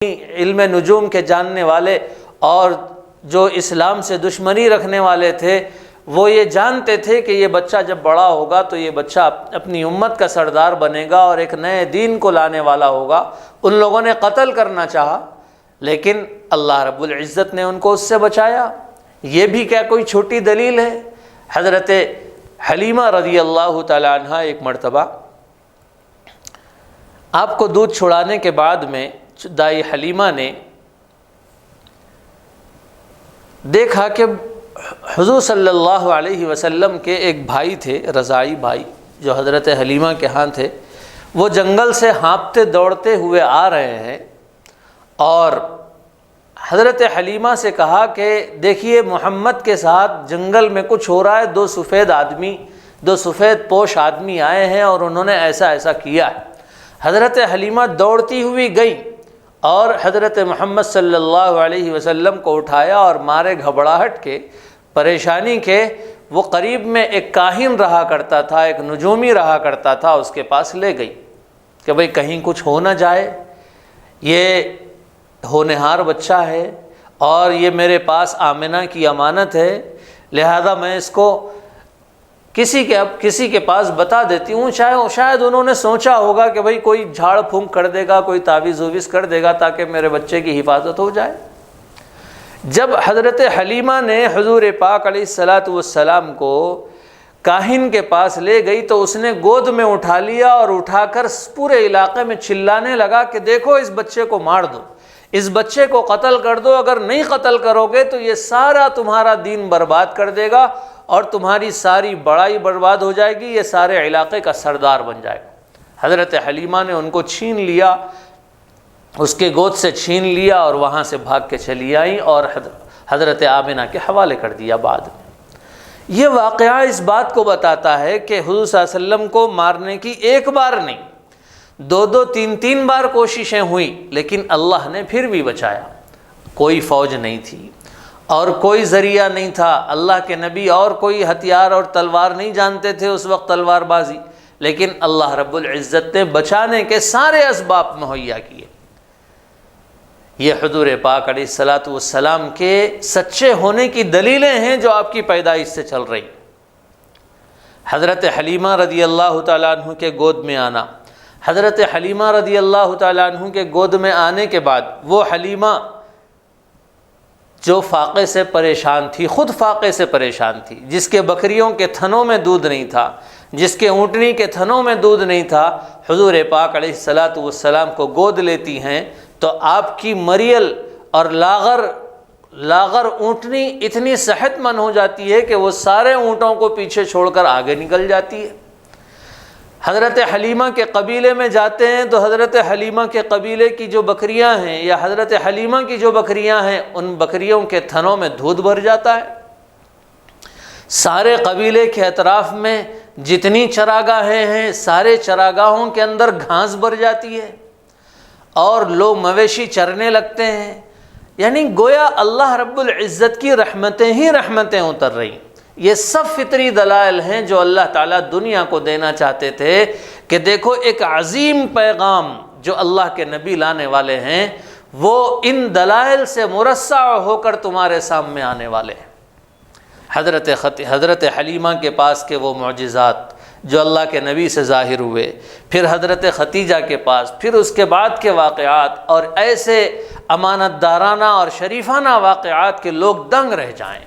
علم نجوم کے جاننے والے اور جو اسلام سے دشمنی رکھنے والے تھے وہ یہ جانتے تھے کہ یہ بچہ جب بڑا ہوگا تو یہ بچہ اپنی امت کا سردار بنے گا اور ایک نئے دین کو لانے والا ہوگا۔ ان لوگوں نے قتل کرنا چاہا لیکن اللہ رب العزت نے ان کو اس سے بچایا۔ یہ بھی کیا کوئی چھوٹی دلیل ہے؟ حضرت حلیمہ رضی اللہ تعالی عنہ ایک مرتبہ آپ کو دودھ چھڑانے کے بعد میں دائی حلیمہ نے دیکھا کہ حضور صلی اللہ علیہ وسلم کے ایک بھائی تھے، رضاعی بھائی جو حضرت حلیمہ کے ہاں تھے، وہ جنگل سے ہانپتے دوڑتے ہوئے آ رہے ہیں اور حضرت حلیمہ سے کہا کہ دیکھیے محمد کے ساتھ جنگل میں کچھ ہو رہا ہے، دو سفید پوش آدمی آئے ہیں اور انہوں نے ایسا ایسا کیا ہے۔ حضرت حلیمہ دوڑتی ہوئی گئی اور حضرت محمد صلی اللہ علیہ وسلم کو اٹھایا اور مارے گھبراہٹ کے، پریشانی کے، وہ قریب میں ایک کاہن رہا کرتا تھا، ایک نجومی رہا کرتا تھا، اس کے پاس لے گئی کہ بھئی کہیں کچھ ہو نہ جائے، یہ ہونہار بچہ ہے اور یہ میرے پاس آمنہ کی امانت ہے، لہذا میں اس کو کسی کے پاس بتا دیتی ہوں۔ شاید انہوں نے سوچا ہوگا کہ بھئی کوئی جھاڑ پھونک کر دے گا، کوئی تعویذ وویز کر دے گا تاکہ میرے بچے کی حفاظت ہو جائے۔ جب حضرت حلیمہ نے حضور پاک علیہ السلام کو کاہن کے پاس لے گئی تو اس نے گود میں اٹھا لیا اور اٹھا کر پورے علاقے میں چلانے لگا کہ دیکھو اس بچے کو مار دو، اس بچے کو قتل کر دو، اگر نہیں قتل کرو گے تو یہ سارا تمہارا دین برباد کر دے گا اور تمہاری ساری بڑائی برباد ہو جائے گی، یہ سارے علاقے کا سردار بن جائے گا۔ حضرت حلیمہ نے ان کو چھین لیا، اس کے گود سے چھین لیا اور وہاں سے بھاگ کے چلی آئیں اور حضرت آمنہ کے حوالے کر دیا۔ بعد میں یہ واقعہ اس بات کو بتاتا ہے کہ حضور صلی اللہ علیہ وسلم کو مارنے کی ایک بار نہیں، دو تین بار کوششیں ہوئیں لیکن اللہ نے پھر بھی بچایا۔ کوئی فوج نہیں تھی اور کوئی ذریعہ نہیں تھا، اللہ کے نبی اور کوئی ہتھیار اور تلوار نہیں جانتے تھے اس وقت، تلوار بازی، لیکن اللہ رب العزت نے بچانے کے سارے اسباب مہیا کیے۔ یہ حضور پاک علیہ السلام کے سچے ہونے کی دلیلیں ہیں جو آپ کی پیدائش سے چل رہی۔ حضرت حلیمہ رضی اللہ تعالیٰ عنہ کے گود میں آنا، حضرت حلیمہ رضی اللہ تعالیٰ عنہ کے گود میں آنے کے بعد وہ حلیمہ جو فاقے سے پریشان تھی، خود فاقے سے پریشان تھی، جس کے بکریوں کے تھنوں میں دودھ نہیں تھا، جس کے اونٹنی کے تھنوں میں دودھ نہیں تھا، حضور پاک علیہ السلام کو گود لیتی ہیں تو آپ کی مریل اور لاغر اونٹنی اتنی صحت مند ہو جاتی ہے کہ وہ سارے اونٹوں کو پیچھے چھوڑ کر آگے نکل جاتی ہے۔ حضرت حلیمہ کے قبیلے میں جاتے ہیں تو حضرت حلیمہ کے قبیلے کی جو بکریاں ہیں یا حضرت حلیمہ کی جو بکریاں ہیں ان بکریوں کے تھنوں میں دودھ بھر جاتا ہے۔ سارے قبیلے کے اطراف میں جتنی چراگاہیں ہیں سارے چراگاہوں کے اندر گھاس بھر جاتی ہے اور لوگ مویشی چرنے لگتے ہیں، یعنی گویا اللہ رب العزت کی رحمتیں ہی رحمتیں اتر رہی۔ یہ سب فطری دلائل ہیں جو اللہ تعالیٰ دنیا کو دینا چاہتے تھے کہ دیکھو ایک عظیم پیغام جو اللہ کے نبی لانے والے ہیں وہ ان دلائل سے مرصع ہو کر تمہارے سامنے آنے والے ہیں۔ حضرت حلیمہ کے پاس کے وہ معجزات جو اللہ کے نبی سے ظاہر ہوئے، پھر حضرت ختیجہ کے پاس، پھر اس کے بعد کے واقعات اور ایسے امانت دارانہ اور شریفانہ واقعات کے لوگ دنگ رہ جائیں۔